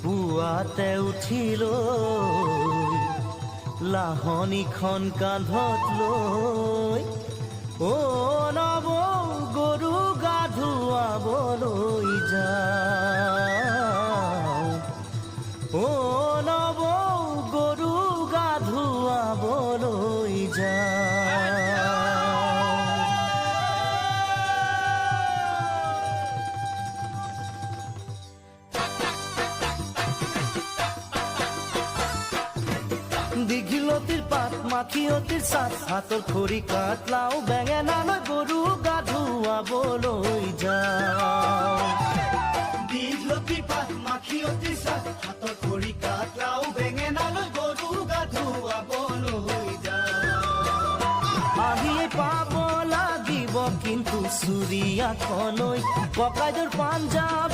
পুৱাতে উঠিলৈ লাহনীখন কান্ধত লৈ নৱ গৰু গা ধুৱাবলৈ যাওঁ নৱ গৰু গা ধুৱাবলৈ যাওঁ। দীঘলতিৰ পাত মাখিয়তিৰ চাট হাতৰ খৰি কাঠ লাও বেঙেনালৈ গৰু গা ধুৱাবলৈ যাওঁ। দীঘলতিৰ পাত মাখিয়তিৰ চাট হাতৰ খৰি কাঠ লাও বেঙেনালৈ গৰু গা ধুৱাবলৈ যাওঁ। আহিয়ে পাব লাগিব কিন্তু চুৰিয়াখলৈ ককাইদেউৰ পাঞ্জাবী